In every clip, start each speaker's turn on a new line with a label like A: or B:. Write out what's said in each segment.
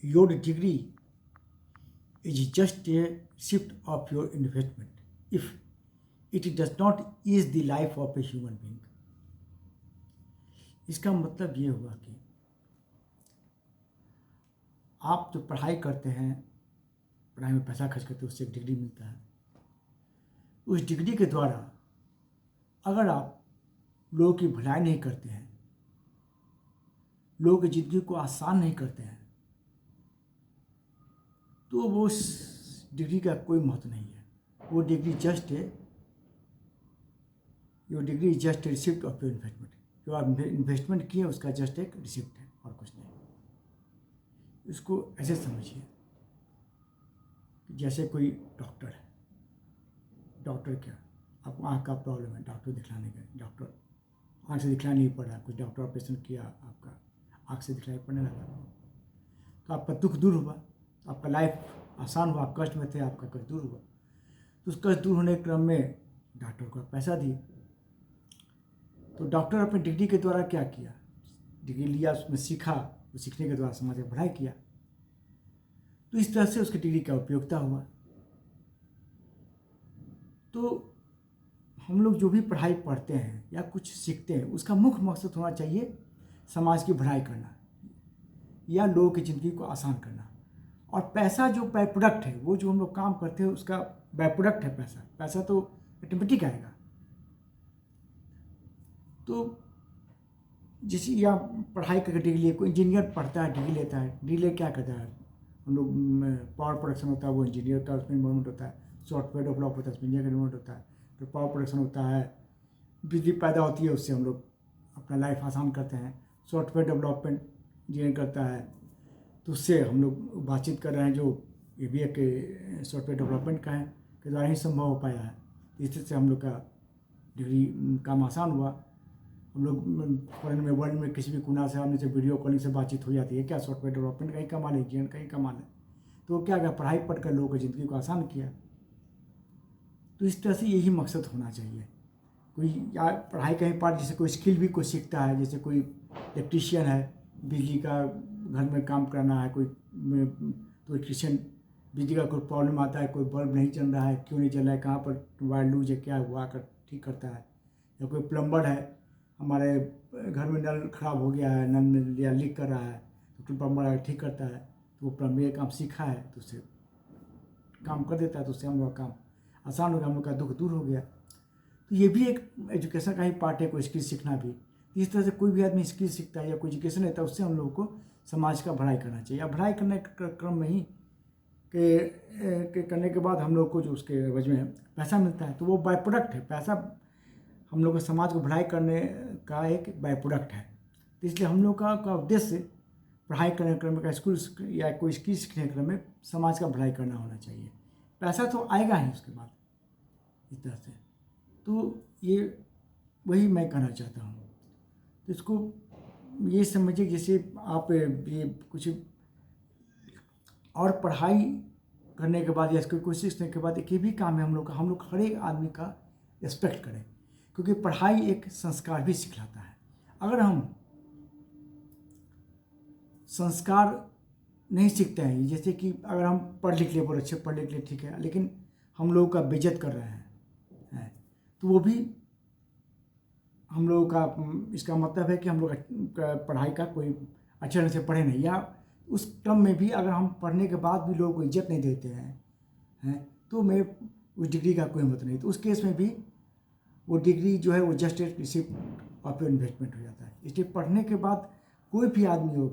A: your degree is just a shift of your investment if it does not ease the life of a human being। इसका मतलब ये हुआ कि आप जो पढ़ाई करते हैं, पढ़ाई में पैसा खर्च करते हैं, उससे एक डिग्री मिलता है। उस डिग्री के द्वारा अगर आप लोगों की भलाई नहीं करते हैं, लोगों की ज़िंदगी को आसान नहीं करते हैं, तो वो उस डिग्री का कोई महत्व नहीं है। वो डिग्री जस्ट है, your degree is just a receipt of your investment. जो आप इन्वेस्टमेंट किए उसका जस्ट एक रिसिप्ट है और कुछ नहीं। इसको ऐसे समझिए जैसे कोई डॉक्टर है। डॉक्टर क्या, आपको आँख का प्रॉब्लम है, डॉक्टर दिखलाने गए, डॉक्टर आँख से दिखलाई नहीं पड़ रहा, कुछ डॉक्टर ऑपरेशन किया, आपका आँख से दिखलाई पड़ने लगा, तो आपका दुख दूर हुआ, आपका लाइफ आसान हुआ। आप कष्ट में थे, आपका कष्ट दूर हुआ। तो उस कष्ट दूर होने के क्रम में डॉक्टर को पैसा दिए। तो डॉक्टर अपनी डिग्री के द्वारा क्या किया, डिग्री लिया, उसमें सीखा, वो सीखने के द्वारा समाज में पढ़ाई किया। तो इस तरह से उसकी डिग्री का उपयोगिता हुआ। तो हम लोग जो भी पढ़ाई पढ़ते हैं या कुछ सीखते हैं, उसका मुख्य मकसद होना चाहिए समाज की भलाई करना या लोगों की ज़िंदगी को आसान करना। और पैसा जो बाय प्रोडक्ट है, वो जो हम लोग काम करते हैं उसका बाय प्रोडक्ट है पैसा। पैसा तो ऑटोमेटिक आएगा। तो जैसे या पढ़ाई करके डिग्री लिए, कोई इंजीनियर पढ़ता है, डिग्री लेता है, डिग्री ले क्या करता है, हम लोग पावर प्रोडक्शन होता है, वो इंजीनियर का उसमें इन्वॉल्वमेंट होता है। सॉफ्टवेयर डेवलप होता है, उसमें इंजीनियर का इन्वॉल्वमेंट होता है। तो पावर प्रोडक्शन होता है, बिजली पैदा होती है, उससे हम लोग अपना लाइफ आसान करते हैं। सॉफ्टवेयर डेवलपमेंट इंजीनियर करता है, तो उससे हम लोग बातचीत कर रहे हैं जो ये भी एक सॉफ्टवेयर डेवलपमेंट का है, के द्वारा ही संभव हो पाया है। इससे हम लोग का डिग्री काम आसान हुआ। हम लोग फॉरेन में, वर्ल्ड में किसी भी कोना से हमने से वीडियो कॉलिंग से बातचीत हो जाती है। क्या सॉफ्टवेयर डेवलपमेंट का ही कमाल है, इंजीनियर का ही कमाल है। तो क्या क्या पढ़ाई पढ़कर लोगों की ज़िंदगी को आसान किया। तो इस तरह से यही मकसद होना चाहिए। कोई या पढ़ाई का ही पार्ट, जैसे कोई स्किल भी कोई सीखता है, जैसे कोई इलेक्ट्रीशियन है, बिजली का घर में काम करना है, कोई तो इलेक्ट्रीशियन, बिजली का कोई प्रॉब्लम आता है, कोई बल्ब नहीं चल रहा है, क्यों नहीं चल रहा है, कहाँ पर वायर लूज है, क्या हुआ, कर ठीक करता है। या कोई प्लम्बर है, हमारे घर में नल खराब हो गया है, नल में या लीक कर रहा है, तो प्लम्बर ठीक करता है। तो वो प्लम्बर काम सीखा है, तो उससे काम कर देता है, तो उससे हम लोग का काम आसान हो गया, हम लोग का दुख दूर हो गया। तो ये भी एक एजुकेशन का ही पार्ट है, कोई स्किल सीखना भी। इस तरह से कोई भी आदमी स्किल सीखता है या कोई एजुकेशन लेता है, उससे हम लोगों को समाज का भलाई करना चाहिए। या भलाई करने के क्रम में ही के करने के बाद हम लोग को जो उसके एवज में पैसा मिलता है, तो वो बाय प्रोडक्ट है। पैसा हम लोग को समाज को भलाई करने का एक बाय प्रोडक्ट है। तो इसलिए हम लोग का उद्देश्य पढ़ाई करने के क्रम में, स्कूल या कोई स्किल सीखने के क्रम में समाज का भलाई करना होना चाहिए। पैसा तो आएगा ही उसके बाद इस तरह से। तो ये वही मैं कहना चाहता हूँ। तो इसको ये समझिए, जैसे आप ये कुछ और पढ़ाई करने के बाद या इसको कोशिश करने के बाद एक ये भी काम है हम लोग का, हम लोग हर एक आदमी का रिस्पेक्ट करें, क्योंकि पढ़ाई एक संस्कार भी सिखलाता है। अगर हम संस्कार नहीं सीखते हैं, जैसे कि अगर हम पढ़ लिख लिए, बहुत अच्छे पढ़ लिख लिए, ठीक है, लेकिन हम लोगों का बेइज्जत कर रहे हैं, तो वो भी हम लोगों का, इसका मतलब है कि हम लोग पढ़ाई का कोई अच्छे ढंग से पढ़े नहीं, या उस क्रम में भी अगर हम पढ़ने के बाद भी लोगों को इज्जत नहीं देते हैं, तो मैं उस डिग्री का कोई मतलब नहीं। तो उस केस में भी वो डिग्री जो है वो जस्ट एक रिसिप्ट ऑफ योर इन्वेस्टमेंट हो जाता है। इसलिए पढ़ने के बाद कोई भी आदमी हो,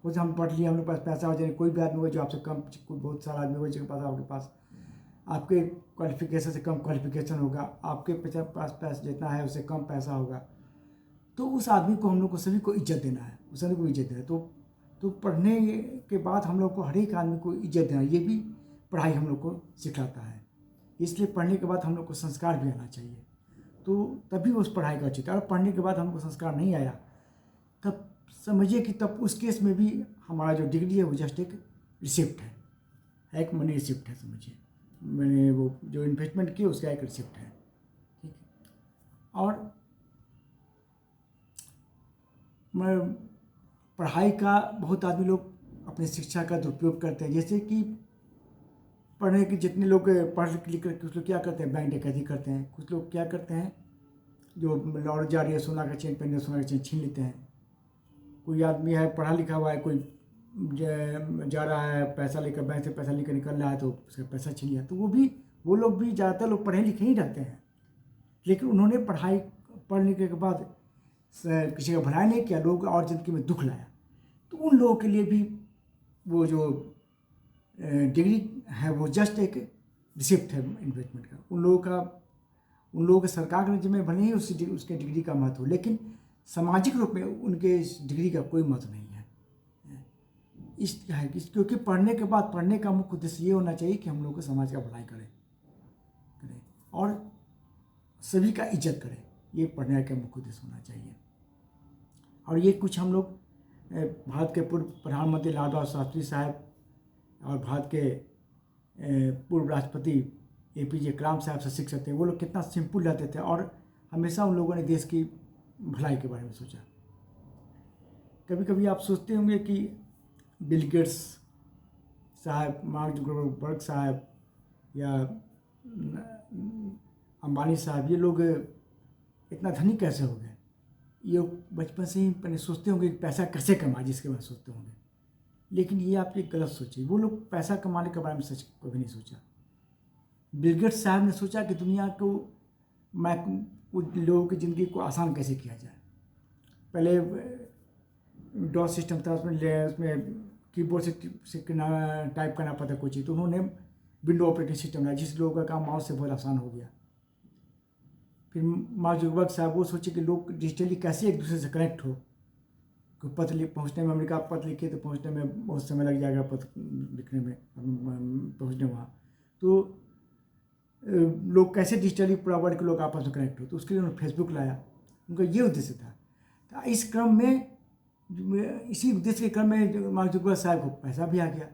A: कुछ हम पढ़ लिए, हम लोग पास पैसा हो जाए, कोई भी आदमी हो जो आपसे कम, बहुत सारा आदमी हो जिसके पास आपके पास आपके क्वालिफिकेशन से कम क्वालिफिकेशन होगा, आपके पास पैसा जितना है उससे कम पैसा होगा, तो उस आदमी को हम लोग को सभी को इज्जत देना है, उस आदमी को इज्जत देना है। तो पढ़ने के बाद हम लोग को हर एक आदमी को इज्जत देना, ये भी पढ़ाई हम लोग को सिखाता है। इसलिए पढ़ने के बाद हम लोग को संस्कार भी आना चाहिए, तो तभी उस पढ़ाई का उचित है। और पढ़ने के बाद हमको संस्कार नहीं आया, तब समझिए कि तब उस केस में भी हमारा जो डिग्री है वो जस्ट एक रिसिप्ट है, एक मनी रिसिप्ट है, समझिए। मैंने वो जो इन्वेस्टमेंट की उसका एक रिसिप्ट है, ठीक है। और मैं पढ़ाई का बहुत आदमी लोग अपनी शिक्षा का दुरुपयोग करते हैं। जैसे कि पढ़ने के जितने लोग पढ़ लिख कर कुछ लोग क्या करते हैं, बैंक डकैती करते हैं। कुछ लोग क्या करते हैं, जो लौट जा रही है सोना का चेन पहने सोना का चेन छीन लेते हैं। कोई आदमी है पढ़ा लिखा हुआ है, कोई जा रहा है पैसा लेकर, बैंक से पैसा लेकर निकल रहा है तो उसका पैसा छीन लिया। तो वो लोग भी ज़्यादातर लोग पढ़े लिखे ही रहते हैं, लेकिन उन्होंने पढ़ने के बाद किसी का भलाई नहीं किया, लोग और ज़िंदगी में दुख लाया। तो उन लोगों के लिए भी वो जो डिग्री है वो जस्ट एक रिसिप्ट है इन्वेस्टमेंट का। उन लोगों के सरकार के जिम्मे भले ही उसके डिग्री का महत्व हो, लेकिन सामाजिक रूप में उनके इस डिग्री का कोई महत्व नहीं है। क्योंकि पढ़ने के बाद पढ़ने का मुख्य उद्देश्य ये होना चाहिए कि हम लोग को समाज का भलाई करें और सभी का इज्जत करें। ये पढ़ने का मुख्य उद्देश्य होना चाहिए। और ये कुछ हम लोग भारत के पूर्व प्रधानमंत्री लाल बहादुर शास्त्री साहब और भारत के पूर्व राष्ट्रपति APJ कलाम साहब से सीख सकते हैं। वो लोग कितना सिंपल रहते थे और हमेशा उन लोगों ने देश की भलाई के बारे में सोचा। कभी कभी आप सोचते होंगे कि बिल गेट्स साहब, मार्क जुकरबर्ग साहब या अंबानी साहब, ये लोग इतना धनी कैसे हो गए। ये बचपन से ही पहले सोचते होंगे कि पैसा कैसे कमाए, जिसके बारे में सोचते होंगे। लेकिन ये आप एक गलत सोचिए। वो लोग पैसा कमाने के बारे में सच कभी नहीं सोचा। बिल गेट्स साहब ने सोचा कि दुनिया को लोगों की ज़िंदगी को आसान कैसे किया जाए। पहले डॉस सिस्टम था, उसमें कीबोर्ड से टाइप करना पड़ता कोई चीज़, तो उन्होंने विंडो ऑपरेटिंग सिस्टम लाया, जिस लोगों का काम माउस से बहुत आसान हो गया। फिर मार्क जुकरबर्ग साहब वो सोचे कि लोग डिजिटली कैसे एक दूसरे से कनेक्ट हो। कोई पत्र पहुँचने में, अमेरिका पत्र लिखे तो पहुँचने में बहुत समय लग जाएगा, पत्र लिखने में पहुँचने वहाँ। तो लोग कैसे डिजिटली पूरा वर्ल्ड के लोग आपस में कनेक्ट हो, तो उसके लिए उन्होंने फेसबुक लाया। उनका ये उद्देश्य था। तो इस क्रम में, इसी उद्देश्य के क्रम में मार्क जुकरबर्ग साहब को पैसा भी आ गया।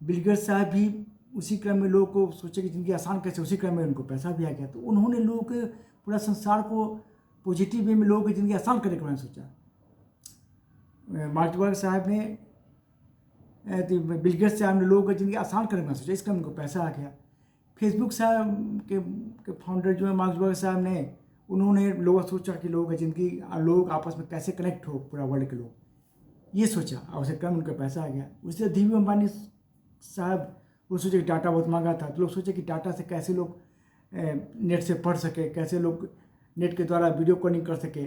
A: बिल गेट्स साहब भी उसी क्रम में लोगों को सोचे कि ज़िंदगी आसान कैसे, उसी क्रम में उनको पैसा भी आ गया। तो उन्होंने लोगों के पूरा संसार को पॉजिटिव वे में लोगों की ज़िंदगी आसान करने के बारे में सोचा। मार्क जुकरबर्ग साहब ने, बिल गेट्स साहब ने लोगों की ज़िंदगी आसान करने के बारे में सोचा, इस क्रम में उनको पैसा आ गया। फेसबुक साहब के फाउंडर जो है मार्क जुकरबर्ग साहब ने, उन्होंने लोगों सोचा कि लोगों की ज़िंदगी, लोग आपस में कैसे कनेक्ट हो, पूरा वर्ल्ड के लोग, ये सोचा और उसे क्रम उनका पैसा आ गया। उससे धीरू अंबानी साहब, वो सोचे कि डाटा बहुत महंगा था, तो लोग सोचे कि डाटा से कैसे लोग नेट से पढ़ सके, कैसे लोग नेट के द्वारा वीडियो कॉलिंग कर सके।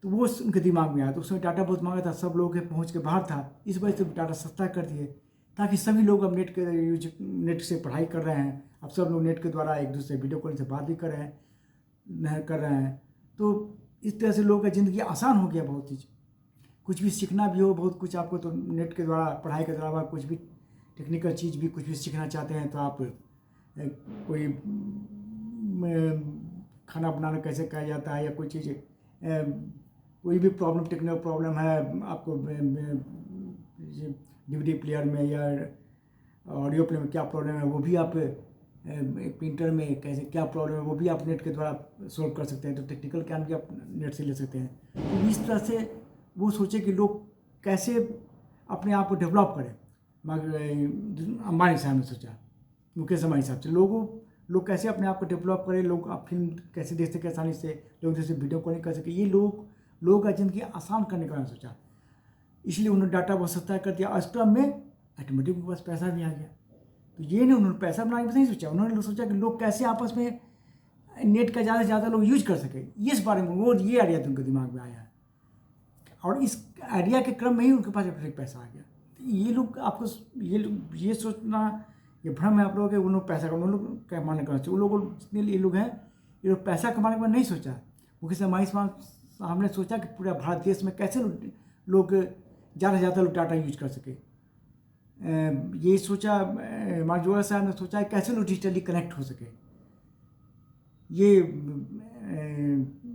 A: तो वो उनके दिमाग में आया। तो उसमें डाटा बहुत महंगा था, सब लोगों के पहुँच के बाहर था, इस वजह से डाटा सस्ता कर दिए ताकि सभी लोग अब नेट से पढ़ाई कर रहे हैं। अब सब लोग नेट के द्वारा एक दूसरे वीडियो कॉलिंग से बात भी कर रहे हैं। तो इस तरह से लोगों का ज़िंदगी आसान हो गया। बहुत चीज़, कुछ भी सीखना भी हो, बहुत कुछ आपको तो नेट के द्वारा, पढ़ाई के अलावा कुछ भी टेक्निकल चीज़ भी कुछ भी सीखना चाहते हैं तो आप कोई खाना बनाना कैसे किया जाता है, या कोई चीज़, कोई भी प्रॉब्लम, टेक्निकल प्रॉब्लम है आपको DVD प्लेयर में या ऑडियो प्लेयर में क्या प्रॉब्लम है, वो भी आप प्रिंटर में कैसे क्या प्रॉब्लम है, वो भी आप नेट के द्वारा सॉल्व कर सकते हैं। तो टेक्निकल ज्ञान भी आप नेट से ले सकते हैं। तो इस तरह से वो सोचे कि लोग कैसे अपने आप को डेवलप करें। अंबानी साहब ने सोचा, मुकेश अंबानी साहब से, लोग कैसे अपने आप को डेवलप करें, लोग आप फिल्म कैसे देख सके आसानी से, लोग जैसे वीडियो कॉलिंग कर सके, ये लोगों का ज़िंदगी आसान करने का सोचा। इसलिए उन्होंने डाटा बहुत सस्ता कर दिया। इस क्रम में ऑटोमेटिक उनके पास पैसा भी आ गया। तो ये नहीं, उन्होंने पैसा बनाने की नहीं सोचा, उन्होंने सोचा कि लोग कैसे आपस में नेट का ज़्यादा से ज़्यादा लोग यूज कर सके। इस बारे में ये आइडिया तो उनके दिमाग में आया, और इस आइडिया के क्रम में ही उनके पास ऑटोमेटिक पैसा आ गया। तो ये लोग आपको ये सोचना, ये भ्रम है आप लोगों के, उन लोग पैसा कमाने, लोग कमाने करना चाहिए। उन लोगों जितने ये लोग हैं, ये लोग पैसा कमाने के बाद नहीं सोचा। मुकेश अंबानी साहब ने सोचा कि पूरा भारत देश में कैसे लोग ज़्यादा से ज़्यादा लोग डाटा यूज कर सके। ये सोचा। मार्क जुकरबर्ग साहब ने सोचा कैसे लोग डिजिटली कनेक्ट हो सके। ये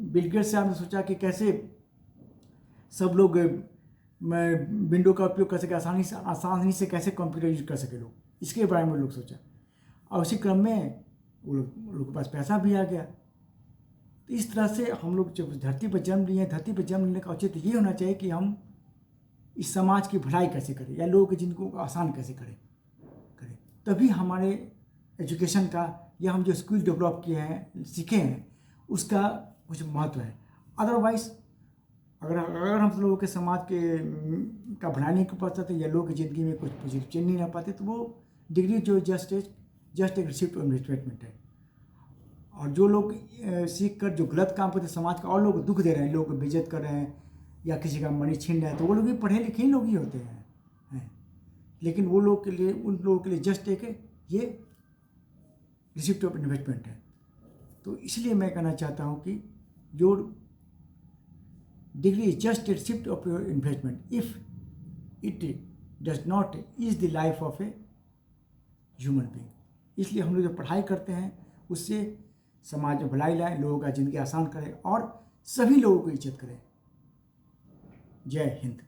A: बिल गेट्स साहब ने सोचा कि कैसे सब लोग विंडो का उपयोग कर सके, आसानी से कैसे कंप्यूटर यूज कर सके लोग, इसके बारे में लोग सोचा। और उसी क्रम में वो लोग के पास पैसा भी आ गया। तो इस तरह से हम लोग जब धरती पर जन्म लिए, धरती पर जन्म लेने का औचित्य ये होना चाहिए कि हम इस समाज की भलाई कैसे करें या लोगों की ज़िंदगी को आसान कैसे करें करें तभी हमारे एजुकेशन का या हम जो स्किल डेवलप किए हैं सीखे हैं उसका कुछ महत्व है। अदरवाइज अगर हम लोगों के समाज के का भलाई नहीं कर पाते या लोगों की ज़िंदगी में कुछ पॉजिटिव चेंज नहीं ला पाते तो वो डिग्री जो जस्ट एक रिसिप्ट ऑफ इन्वेस्टमेंट है। और जो लोग सीख कर जो गलत काम करते समाज का और लोग दुख दे रहे हैं, लोग बेइज्जत कर रहे हैं या किसी का मनी छीन रहे हैं तो वो लोग भी पढ़े लिखे ही लोग ही होते हैं। लेकिन वो लोग के लिए उन लोगों के लिए जस्ट एक ये रिसिप्ट ऑफ इन्वेस्टमेंट है। तो इसलिए मैं कहना चाहता हूँ कि your degree is just a receipt of your investment if it does not is the life of a human being. इसलिए हम लोग जो पढ़ाई करते हैं उससे समाज में भलाई लाएं, लोगों का ज़िंदगी आसान करें और सभी लोगों को इज्जत करें। जय हिंद।